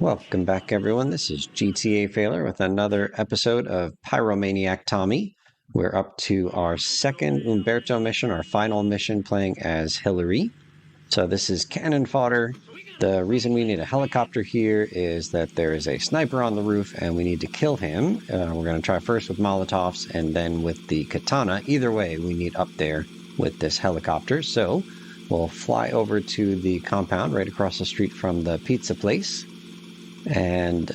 Welcome back, everyone. This is GTA Failure with another episode of Pyromaniac Tommy. We're up to our second Umberto mission, our final mission, playing as Hillary. So this is cannon fodder. The reason we need a helicopter here is that there is a sniper on the roof and we need to kill him. We're going to try first with Molotovs and then with the katana. Either way, we need up there with this helicopter. So we'll fly over to the compound right across the street from the pizza place. And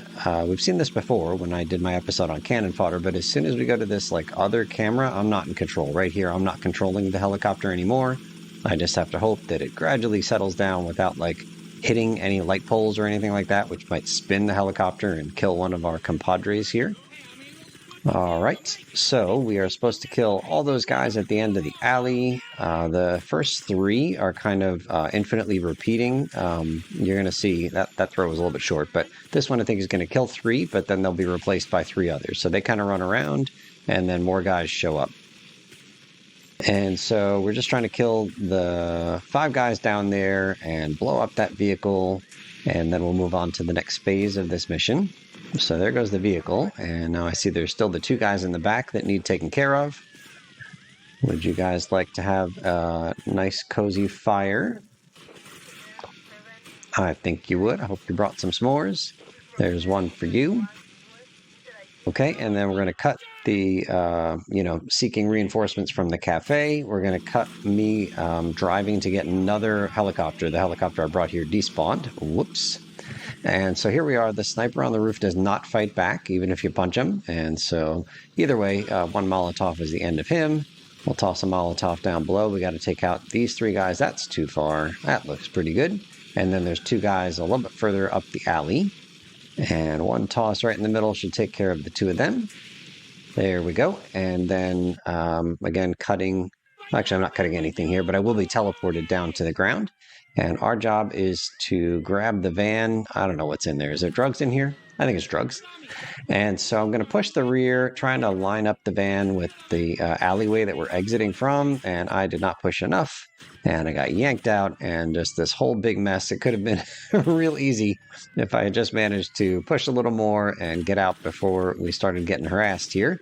we've seen this before when I did my episode on cannon fodder, but as soon as we go to this other camera, I'm not in control. Right here, I'm not controlling the helicopter anymore. I just have to hope that it gradually settles down without hitting any light poles or anything like that, which might spin the helicopter and kill one of our compadres here. All right, so we are supposed to kill all those guys at the end of the alley. The first three are kind of infinitely repeating. You're going to see that throw was a little bit short, but this one I think is going to kill three, but then they'll be replaced by three others. So they kind of run around, and then more guys show up. And so we're just trying to kill the five guys down there and blow up that vehicle, and then we'll move on to the next phase of this mission. So there goes the vehicle, and now I see there's still the two guys in the back that need taken care of. Would you guys like to have a nice cozy fire? I think you would. I hope you brought some s'mores. There's one for you. Okay, and then we're going to cut the, seeking reinforcements from the cafe. We're going to cut me driving to get another helicopter. The helicopter I brought here despawned. Whoops. And so here we are. The sniper on the roof does not fight back, even if you punch him. And so either way, one Molotov is the end of him. We'll toss a Molotov down below. We got to take out these three guys. That's too far. That looks pretty good. And then there's two guys a little bit further up the alley. And one toss right in the middle should take care of the two of them. There we go. And then, again, cutting. Actually, I'm not cutting anything here, but I will be teleported down to the ground. And our job is to grab the van. I don't know what's in there. Is there drugs in here? I think it's drugs. And so I'm going to push the rear, trying to line up the van with the alleyway that we're exiting from. And I did not push enough. And I got yanked out and just this whole big mess. It could have been real easy if I had just managed to push a little more and get out before we started getting harassed here.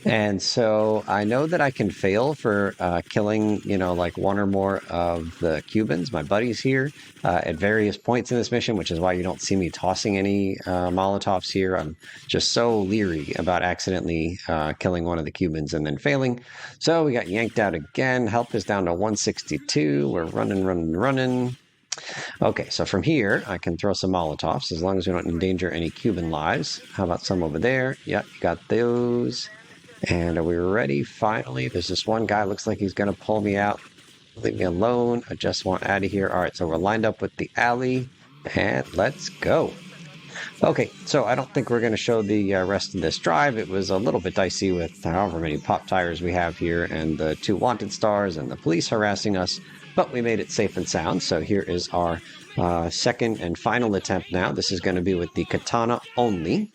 And so I know that I can fail for killing, one or more of the Cubans, my buddies here, at various points in this mission, which is why you don't see me tossing any Molotovs here. I'm just so leery about accidentally killing one of the Cubans and then failing. So we got yanked out again. Health is down to 162. We're running. Okay, so from here, I can throw some Molotovs as long as we don't endanger any Cuban lives. How about some over there? Yep, you got those. And are we ready? Finally, there's this one guy, looks like he's going to pull me out. Leave me alone. I just want out of here. All right, so we're lined up with the alley, and let's go. Okay, so I don't think we're going to show the rest of this drive. It was a little bit dicey with however many pop tires we have here and the two wanted stars and the police harassing us, but we made it safe and sound. So here is our second and final attempt now. This is going to be with the katana only.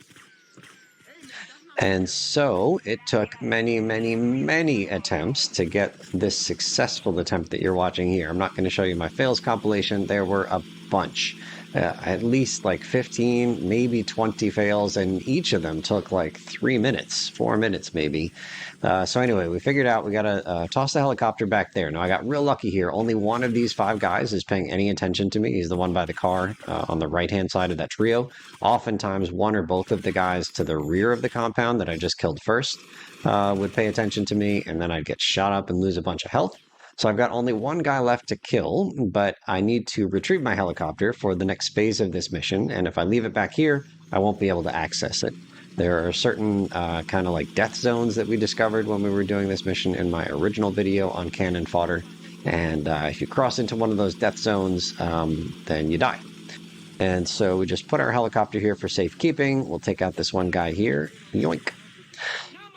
And so it took many, many, many attempts to get this successful attempt that you're watching here. I'm not going to show you my fails compilation. There were a bunch, at least 15, maybe 20 fails, and each of them took 3 minutes, 4 minutes maybe. So anyway, we figured out we got to toss the helicopter back there. Now, I got real lucky here. Only one of these five guys is paying any attention to me. He's the one by the car on the right-hand side of that trio. Oftentimes, one or both of the guys to the rear of the compound that I just killed first would pay attention to me, and then I'd get shot up and lose a bunch of health. So I've got only one guy left to kill, but I need to retrieve my helicopter for the next phase of this mission, and if I leave it back here, I won't be able to access it. There are certain kind of death zones that we discovered when we were doing this mission in my original video on cannon fodder, and if you cross into one of those death zones, then you die. And so we just put our helicopter here for safekeeping. We'll take out this one guy here. Yoink.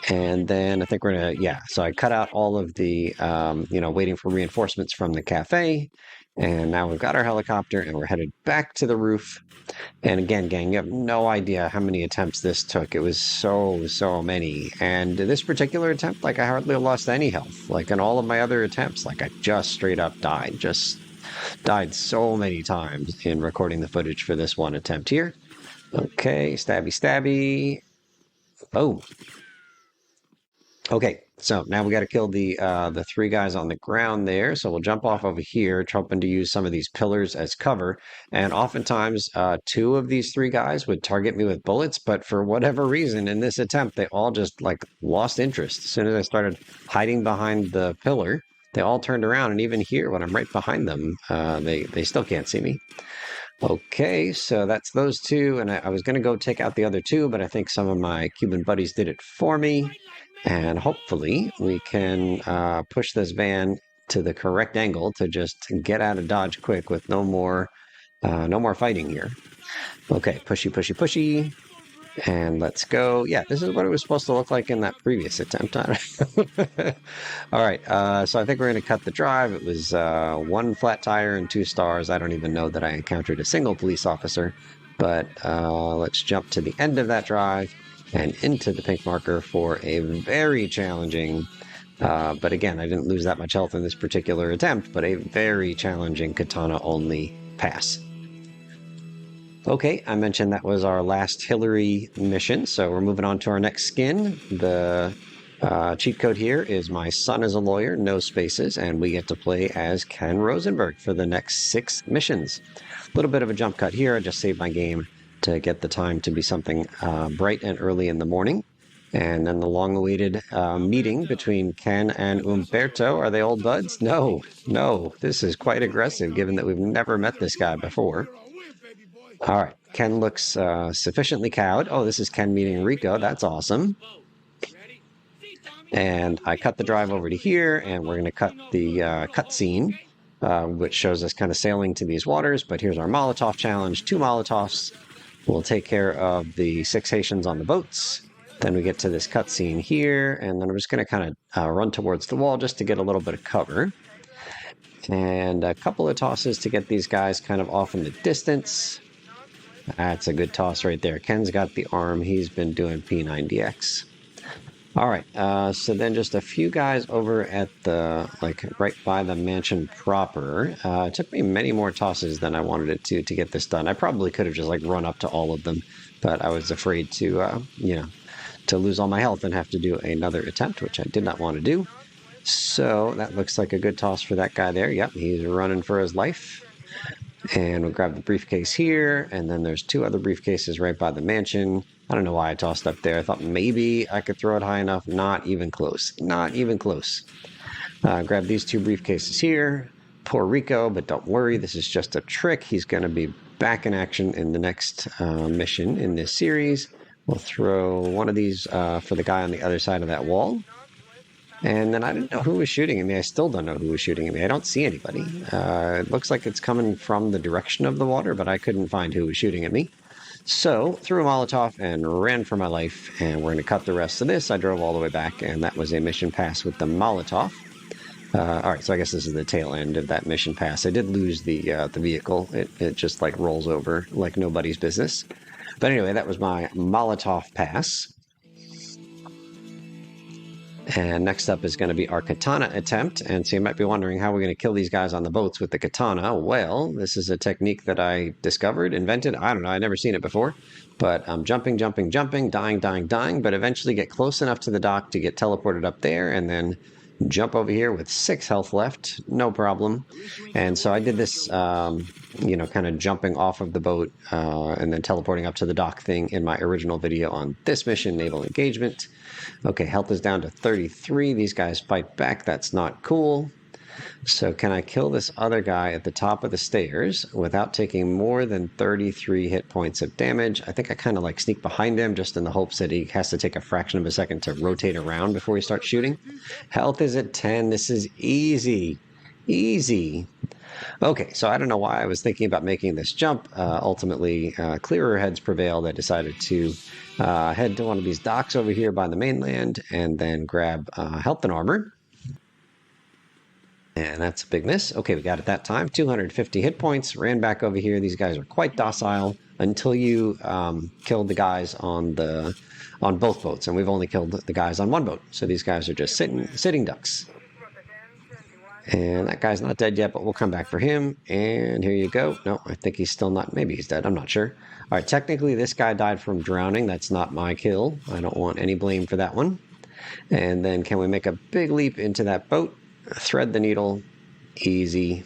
And then I think we're going to, so I cut out all of the, waiting for reinforcements from the cafe. And now we've got our helicopter and we're headed back to the roof. And again, gang, you have no idea how many attempts this took. It was so many. And this particular attempt, I hardly lost any health. In all of my other attempts, I just straight up died so many times in recording the footage for this one attempt here. Okay, stabby, stabby. Oh, okay. So now we got to kill the three guys on the ground there. So we'll jump off over here, hoping to use some of these pillars as cover. And oftentimes, two of these three guys would target me with bullets, but for whatever reason, in this attempt, they all just like lost interest. As soon as I started hiding behind the pillar, they all turned around, and even here, when I'm right behind them, they still can't see me. Okay, so that's those two, and I was going to go take out the other two, but I think some of my Cuban buddies did it for me, and hopefully we can push this van to the correct angle to just get out of Dodge quick with no more fighting here. Okay, pushy, pushy, pushy. And let's go. Yeah, this is what it was supposed to look like in that previous attempt. All right, so I think we're going to cut the drive. It was one flat tire and 2 stars. I don't even know that I encountered a single police officer. But let's jump to the end of that drive and into the pink marker for a very challenging, but again, I didn't lose that much health in this particular attempt, but a very challenging katana-only pass. Okay, I mentioned that was our last Hillary mission, so we're moving on to our next skin. The cheat code here is my son is a lawyer, no spaces, and we get to play as Ken Rosenberg for the next 6 missions. A little bit of a jump cut here. I just saved my game to get the time to be something bright and early in the morning. And then the long-awaited meeting between Ken and Umberto. Are they old buds? No, no. This is quite aggressive, given that we've never met this guy before. All right, Ken looks sufficiently cowed. Oh, this is Ken meeting Rico. That's awesome. And I cut the drive over to here, and we're going to cut the cutscene, which shows us kind of sailing to these waters. But here's our Molotov challenge. 2 Molotovs will take care of the 6 Haitians on the boats. Then we get to this cutscene here, and then I'm just going to kind of run towards the wall just to get a little bit of cover. And a couple of tosses to get these guys kind of off in the distance. That's a good toss right there. Ken's got the arm. He's been doing P90X. All right, so then just a few guys over at the, like, right by the mansion proper. It took me many more tosses than I wanted it to get this done. I probably could have just, like, run up to all of them, but I was afraid to, to lose all my health and have to do another attempt, which I did not want to do. So that looks like a good toss for that guy there. Yep, he's running for his life. And we'll grab the briefcase here, and then there's 2 other briefcases right by the mansion. I don't know why I tossed up there. I thought maybe I could throw it high enough. Not even close. Not even close. Grab these 2 briefcases here. Poor Rico, but don't worry. This is just a trick. He's going to be back in action in the next mission in this series. We'll throw one of these for the guy on the other side of that wall. And then I didn't know who was shooting at me. I still don't know who was shooting at me. I don't see anybody. It looks like it's coming from the direction of the water, but I couldn't find who was shooting at me. So threw a Molotov and ran for my life, and we're going to cut the rest of this. I drove all the way back, and that was a mission pass with the Molotov. All right, so I guess this is the tail end of that mission pass. I did lose the vehicle. It just like rolls over like nobody's business. But anyway, that was my Molotov pass. And next up is going to be our katana attempt. And so you might be wondering how we're going to kill these guys on the boats with the katana. Well, this is a technique that I discovered, invented. I don't know. I've never seen it before. But I'm jumping, jumping, jumping, dying, dying, dying, but eventually get close enough to the dock to get teleported up there and then jump over here with 6 health left. No problem. And so I did this, kind of jumping off of the boat and then teleporting up to the dock thing in my original video on this mission, Naval Engagement. Okay, health is down to 33. These guys fight back. That's not cool. So can I kill this other guy at the top of the stairs without taking more than 33 hit points of damage? I think I kind of like sneak behind him just in the hopes that he has to take a fraction of a second to rotate around before he starts shooting. Health is at 10. This is easy. Easy. Okay, so I don't know why I was thinking about making this jump. Ultimately, clearer heads prevailed. I decided to head to one of these docks over here by the mainland and then grab health and armor. And that's a big miss. Okay, we got it that time. 250 hit points. Ran back over here. These guys are quite docile until you killed the guys on both boats. And we've only killed the guys on one boat. So these guys are just sitting ducks. And that guy's not dead yet, but we'll come back for him. And here you go. No, I think he's still not. Maybe he's dead. I'm not sure. All right, technically this guy died from drowning. That's not my kill. I don't want any blame for that one. And then can we make a big leap into that boat? Thread the needle. Easy.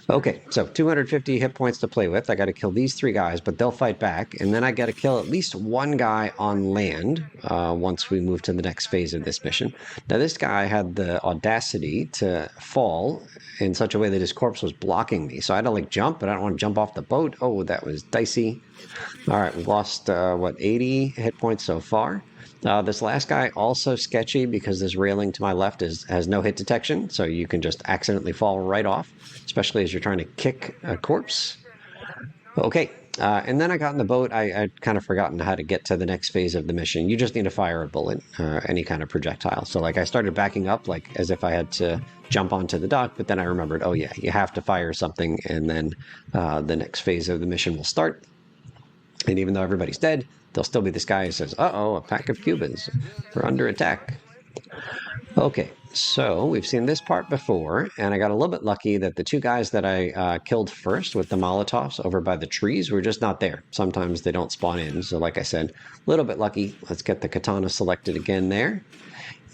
Okay, so 250 hit points to play with. I got to kill these 3 guys, but they'll fight back. And then I got to kill at least 1 guy on land once we move to the next phase of this mission. Now, this guy had the audacity to fall in such a way that his corpse was blocking me. So I had to like jump, but I don't want to jump off the boat. Oh, that was dicey. All right, we've lost, 80 hit points so far. This last guy also sketchy because this railing to my left has no hit detection, so you can just accidentally fall right off, especially as you're trying to kick a corpse. Okay, and then I got in the boat. I'd kind of forgotten how to get to the next phase of the mission. You just need to fire a bullet, any kind of projectile. So like I started backing up like as if I had to jump onto the dock, but then I remembered, oh yeah, you have to fire something, and then the next phase of the mission will start. And even though everybody's dead, there'll still be this guy who says, uh-oh, a pack of Cubans. We're under attack. Okay, so we've seen this part before, and I got a little bit lucky that the 2 guys that I killed first with the Molotovs over by the trees were just not there. Sometimes they don't spawn in, so like I said, a little bit lucky. Let's get the katana selected again there.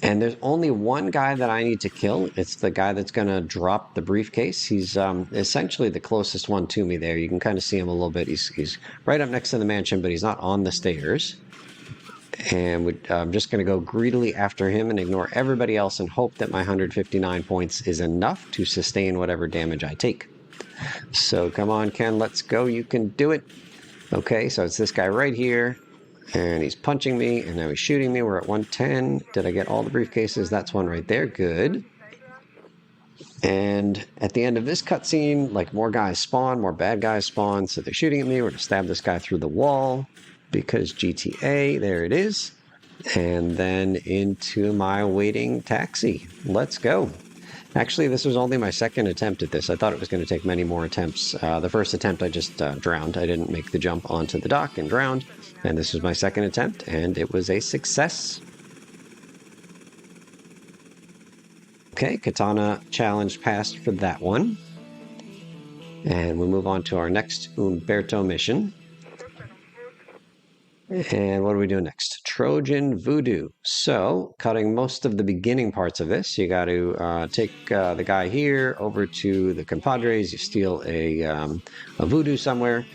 And there's only 1 guy that I need to kill. It's the guy that's going to drop the briefcase. He's essentially the closest one to me there. You can kind of see him a little bit. He's right up next to the mansion, but he's not on the stairs. And I'm just going to go greedily after him and ignore everybody else and hope that my 159 points is enough to sustain whatever damage I take. So come on, Ken, let's go. You can do it. Okay, so it's this guy right here. And he's punching me, and now he's shooting me. We're at 110. Did I get all the briefcases? That's one right there. Good. And at the end of this cutscene, like more guys spawn, more bad guys spawn. So they're shooting at me. We're going to stab this guy through the wall because GTA. There it is. And then into my waiting taxi. Let's go. Actually, this was only my second attempt at this. I thought it was going to take many more attempts. The first attempt, I just drowned. I didn't make the jump onto the dock and drowned. And this was my second attempt, and it was a success. Okay, Katana challenge passed for that one. And we move on to our next Umberto mission. And what do we do next? Trojan Voodoo. So, cutting most of the beginning parts of this, you got to take the guy here over to the compadres. You steal a voodoo somewhere.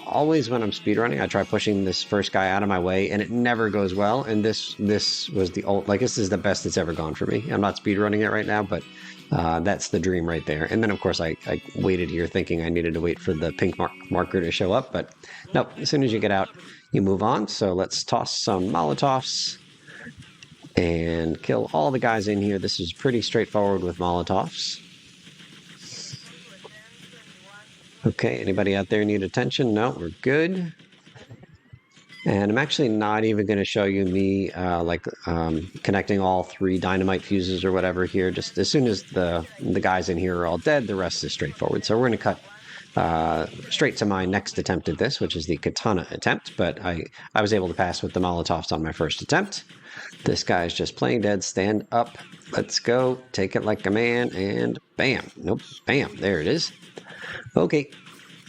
Always when I'm speedrunning, I try pushing this first guy out of my way, and it never goes well. And this was the old, like, this is the best it's ever gone for me. I'm not speedrunning it right now, but that's the dream right there. And then, of course, I waited here thinking I needed to wait for the pink marker to show up. But no, as soon as you get out, you move on. So let's toss some Molotovs and kill all the guys in here. This is pretty straightforward with Molotovs. Okay, anybody out there need attention? No, we're good. And I'm actually not even going to show you me connecting all 3 dynamite fuses or whatever here. Just as soon as the guys in here are all dead, the rest is straightforward. So we're going to cut straight to my next attempt at this, which is the katana attempt. But I was able to pass with the Molotovs on my first attempt. This guy's just playing dead. Stand up. Let's go. Take it like a man. And bam. Nope. Bam. There it is. Okay.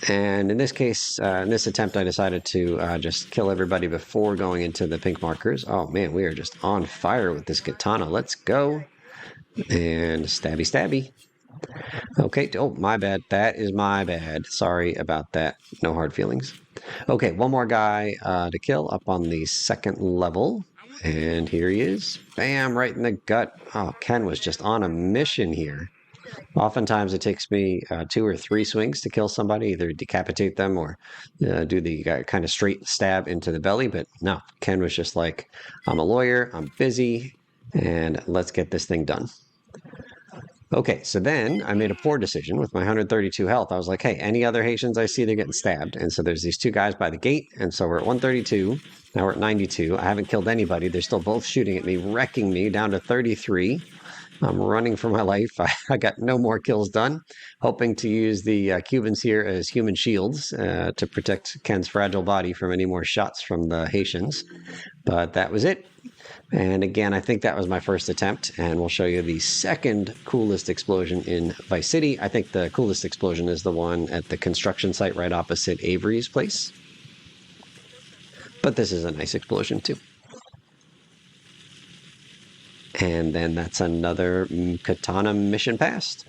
And in this case, in this attempt, I decided to just kill everybody before going into the pink markers. Oh, man, we are just on fire with this katana. Let's go. And stabby, stabby. Okay. Oh, my bad. That is my bad. Sorry about that. No hard feelings. Okay, one more guy to kill up on the second level. And here he is. Bam, right in the gut. Oh, Ken was just on a mission here. Oftentimes it takes me 2 or 3 swings to kill somebody, either decapitate them or do the kind of straight stab into the belly. But no, Ken was just like, I'm a lawyer, I'm busy, and let's get this thing done. Okay, so then I made a poor decision with my 132 health. I was like, hey, any other Haitians I see, they're getting stabbed. And so there's these 2 guys by the gate, and so we're at 132. Now we're at 92. I haven't killed anybody. They're still both shooting at me, wrecking me down to 33. I'm running for my life. I got no more kills done, hoping to use the Cubans here as human shields to protect Ken's fragile body from any more shots from the Haitians. But that was it. And again, I think that was my first attempt, and we'll show you the second coolest explosion in Vice City. I think the coolest explosion is the one at the construction site right opposite Avery's place. But this is a nice explosion too. And then that's another Katana mission passed.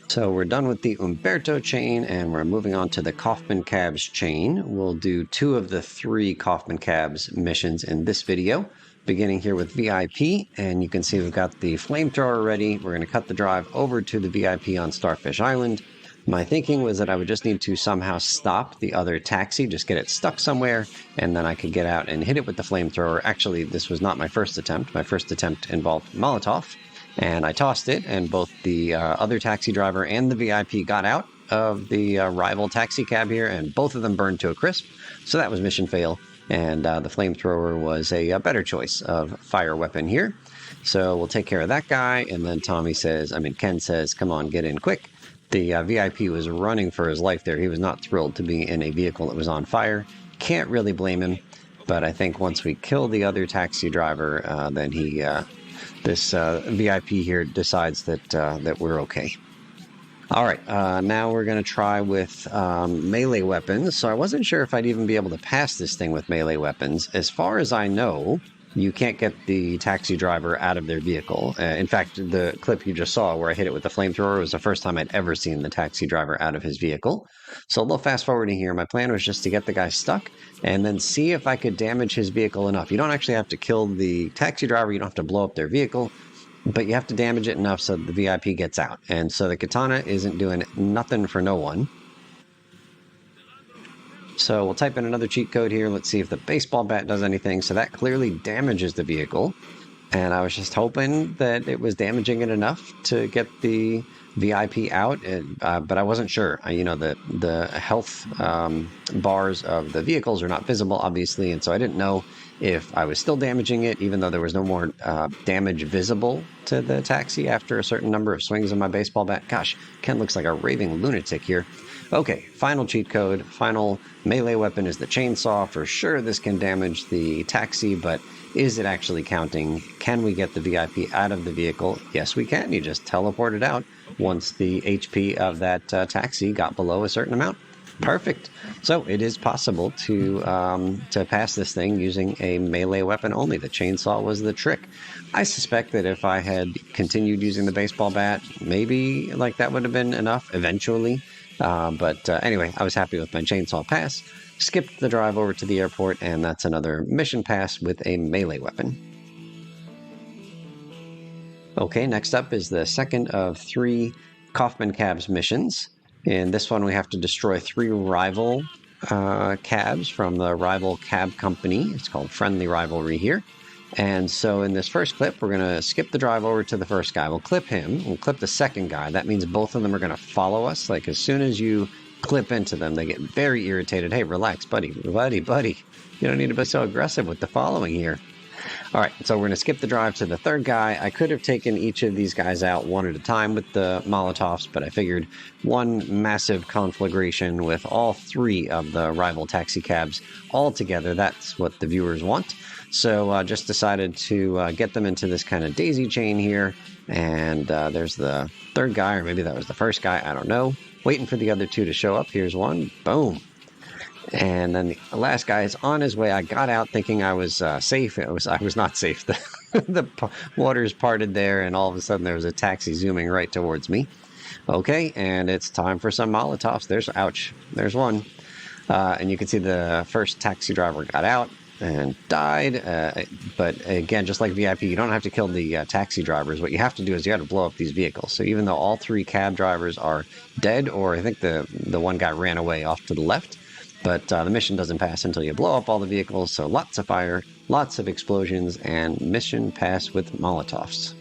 So we're done with the Umberto chain, and we're moving on to the Kaufman Cabs chain. We'll do 2 of the 3 Kaufman Cabs missions in this video, beginning here with VIP, and you can see we've got the flamethrower ready. We're going to cut the drive over to the VIP on Starfish Island. My thinking was that I would just need to somehow stop the other taxi, just get it stuck somewhere, and then I could get out and hit it with the flamethrower. Actually, this was not my first attempt. My first attempt involved Molotov, and I tossed it, and both the other taxi driver and the VIP got out of the rival taxi cab here, and both of them burned to a crisp. So that was mission fail, and the flamethrower was a better choice of fire weapon here. So we'll take care of that guy, and then Ken says, come on, get in quick. The VIP was running for his life there. He was not thrilled to be in a vehicle that was on fire. Can't really blame him, but I think once we kill the other taxi driver, then this VIP here decides that we're okay. All right, now we're going to try with melee weapons. So I wasn't sure if I'd even be able to pass this thing with melee weapons. As far as I know, you can't get the taxi driver out of their vehicle. In fact, the clip you just saw where I hit it with the flamethrower was the first time I'd ever seen the taxi driver out of his vehicle. So a little fast forwarding here. My plan was just to get the guy stuck and then see if I could damage his vehicle enough. You don't actually have to kill the taxi driver. You don't have to blow up their vehicle, but you have to damage it enough so the VIP gets out. And so the katana isn't doing nothing for no one. So we'll type in another cheat code here. Let's see if the baseball bat does anything. So that clearly damages the vehicle. And I was just hoping that it was damaging it enough to get the VIP out, but I wasn't sure. The health bars of the vehicles are not visible, obviously, and so I didn't know if I was still damaging it, even though there was no more damage visible to the taxi after a certain number of swings of my baseball bat. Gosh, Ken looks like a raving lunatic here. Okay, final cheat code, final melee weapon is the chainsaw. For sure this can damage the taxi, but is it actually counting? Can we get the VIP out of the vehicle? Yes, we can. You just teleport it out once the HP of that taxi got below a certain amount. Perfect. So it is possible to pass this thing using a melee weapon only. The chainsaw was the trick. I suspect that if I had continued using the baseball bat, maybe that would have been enough eventually. But anyway, I was happy with my chainsaw pass. Skipped the drive over to the airport, and that's another mission pass with a melee weapon. Okay, next up is the second of 3 Kaufman Cabs missions. In this one, we have to destroy 3 rival cabs from the rival cab company. It's called Friendly Rivalry here. And so in this first clip, we're going to skip the drive over to the first guy. We'll clip him. We'll clip the second guy. That means both of them are going to follow us. As soon as you clip into them, they get very irritated. Hey, relax, buddy. You don't need to be so aggressive with the following here. All right, so we're going to skip the drive to the third guy. I could have taken each of these guys out one at a time with the Molotovs, but I figured one massive conflagration with all 3 of the rival taxi cabs all together, that's what the viewers want. So just decided to get them into this kind of daisy chain here. And there's the third guy, or maybe that was the first guy, I don't know. Waiting for the other 2 to show up. Here's one. Boom. And then the last guy is on his way. I got out thinking I was safe. I was not safe. The waters parted there, and all of a sudden there was a taxi zooming right towards me. Okay, and it's time for some Molotovs. There's one. And you can see the first taxi driver got out and died. But again, just like VIP, you don't have to kill the taxi drivers. What you have to do is you got to blow up these vehicles. So even though all 3 cab drivers are dead, or I think the one guy ran away off to the left, but the mission doesn't pass until you blow up all the vehicles. So lots of fire, lots of explosions, and mission pass with Molotovs.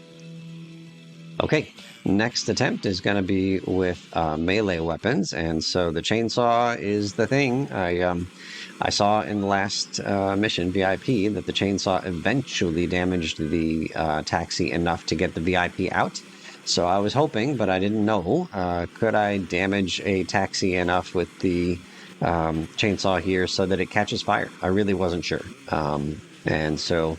Okay, next attempt is going to be with melee weapons, and so the chainsaw is the thing. I saw in the last mission, VIP, that the chainsaw eventually damaged the taxi enough to get the VIP out. So I was hoping, but I didn't know. Could I damage a taxi enough with the chainsaw here so that it catches fire? I really wasn't sure. And so,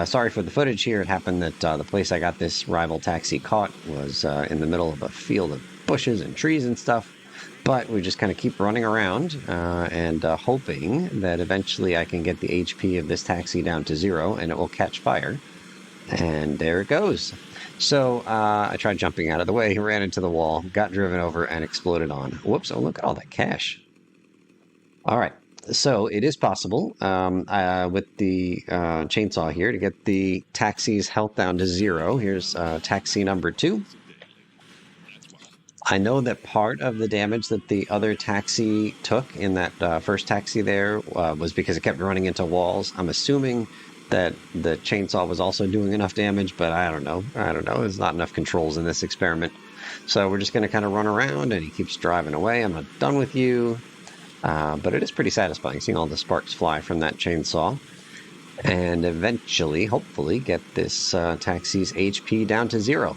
sorry for the footage here. It happened that the place I got this rival taxi caught was in the middle of a field of bushes and trees and stuff. But we just kind of keep running around and hoping that eventually I can get the HP of this taxi down to 0 and it will catch fire. And there it goes. So I tried jumping out of the way, ran into the wall, got driven over, and exploded on. Whoops, oh, look at all that cash. All right, so it is possible with the chainsaw here to get the taxi's health down to 0. Here's taxi number 2. I know that part of the damage that the other taxi took in that first taxi there was because it kept running into walls. I'm assuming that the chainsaw was also doing enough damage, but I don't know. There's not enough controls in this experiment. So we're just going to kind of run around, and he keeps driving away. I'm not done with you. But it is pretty satisfying seeing all the sparks fly from that chainsaw. And eventually, hopefully, get this taxi's HP down to 0.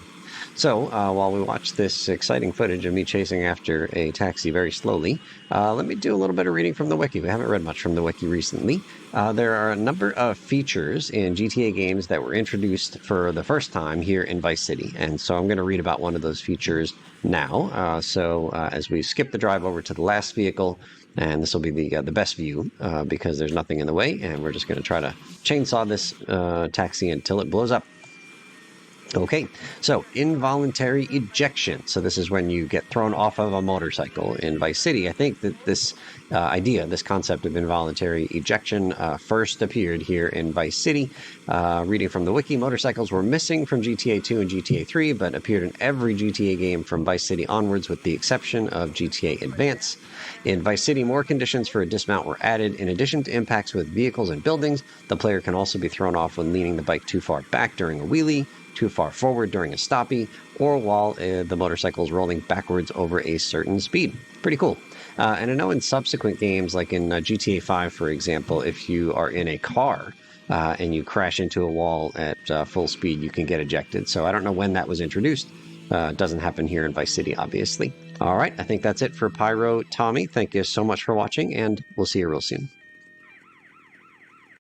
So, while we watch this exciting footage of me chasing after a taxi very slowly, let me do a little bit of reading from the wiki. We haven't read much from the wiki recently. There are a number of features in GTA games that were introduced for the first time here in Vice City, and so I'm going to read about one of those features now. As we skip the drive over to the last vehicle, and this will be the best view because there's nothing in the way, and we're just going to try to chainsaw this taxi until it blows up. Okay, so involuntary ejection. So this is when you get thrown off of a motorcycle in Vice City. I think that this this concept of involuntary ejection first appeared here in Vice City. Reading from the wiki, motorcycles were missing from GTA 2 and GTA 3, but appeared in every GTA game from Vice City onwards with the exception of GTA Advance. In Vice City, more conditions for a dismount were added. In addition to impacts with vehicles and buildings, the player can also be thrown off when leaning the bike too far back during a wheelie, too far forward during a stoppie, or while the motorcycle is rolling backwards over a certain speed. Pretty cool. And I know in subsequent games, like in GTA 5, for example, if you are in a car and you crash into a wall at full speed, you can get ejected. So I don't know when that was introduced. It doesn't happen here in Vice City, obviously. All right, I think that's it for Pyro. Tommy, thank you so much for watching, and we'll see you real soon.